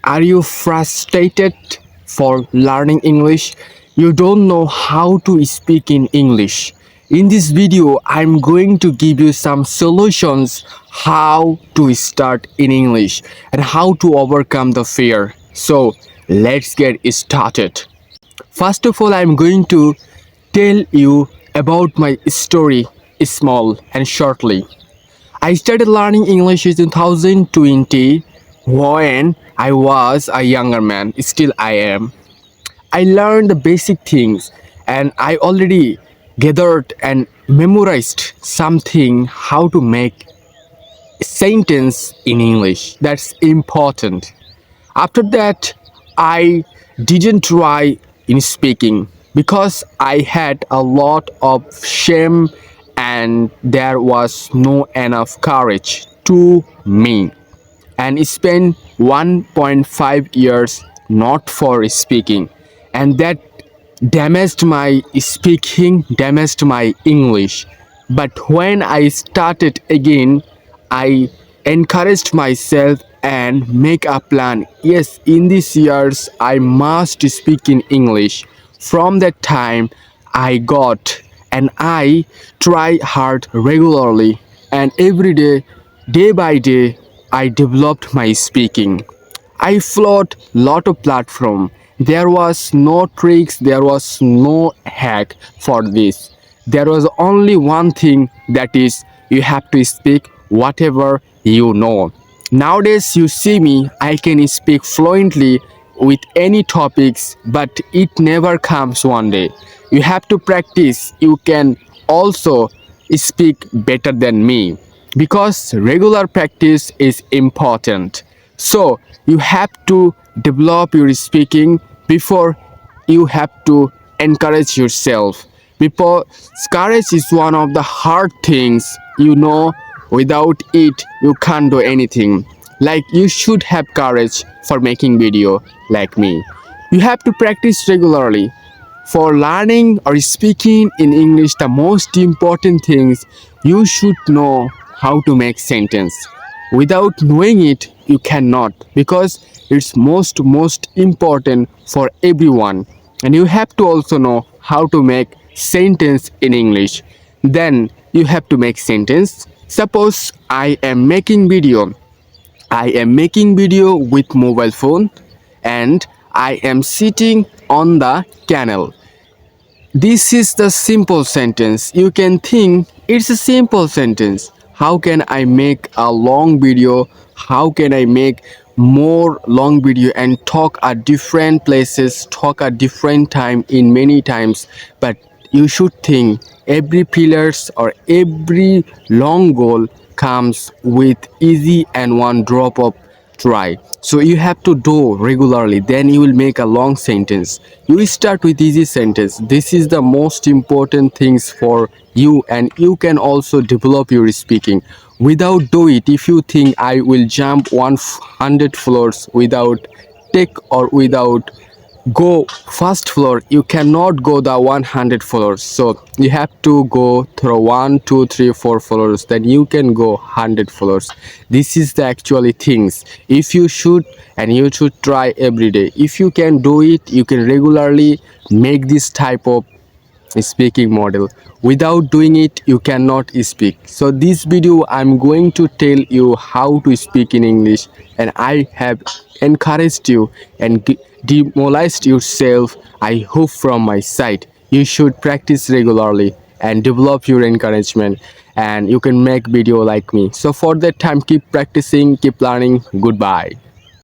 Are you frustrated for learning English? You don't know how to speak in English. In this video, I'm going to give you some solutions how to start in English and how to overcome the fear. So, let's get started. First of all, I'm going to tell you about my story small and shortly. I started learning English in 2020 when I was a younger man. Still, I am. I learned the basic things and I already gathered and memorized something how to make a sentence in English. That's important. After that, I didn't try in speaking because I had a lot of shame and there was no enough courage to me and spent 1.5 years not for speaking, and that damaged my speaking, damaged my English. But when I started again, I encouraged myself and make a plan. Yes, in these years I must speak in English. From that time I got and I try hard regularly, and every day, day by day, I developed my speaking. I followed lot of platform. There was no tricks, there was no hack for this. There was only one thing, that is you have to speak whatever you know. Nowadays you see me, I can speak fluently with any topics, but it never comes one day. You have to practice. You can also speak better than me because regular practice is important. So you have to develop your speaking before you have to encourage yourself. Because courage is one of the hard things, without it you can't do anything. Like you should have courage for making video like me. You have to practice regularly. For learning or speaking in English, the most important things, you should know how to make sentence. Without knowing it, you cannot, because it's most important for everyone. And you have to also know how to make sentence in English. Then you have to make sentence. Suppose I am making video with mobile phone and I am sitting on the canal. This is the simple sentence. You can think it's a simple sentence. How can I make a long video? How can I make more long video and talk at different places, talk at different time in many times? But you should think every pillars or every long goal comes with easy and one drop of try. So you have to do regularly, then you will make a long sentence. You start with easy sentence. This is the most important things for you, and you can also develop your speaking. Without do it, if you think I will jump 100 floors without take or without go first floor, you cannot go the 100 floors. So you have to go through 1 2 3 4 floors, then you can go 100 floors. This is the actually things. If you should, and you should try every day. If you can do it, you can regularly make this type of speaking model. Without doing it, you cannot speak. So this video I'm going to tell you how to speak in English, and I have encouraged you and demolished yourself. I hope from my side you should practice regularly and develop your encouragement, and you can make video like me. So for that time, keep practicing, keep learning. Goodbye.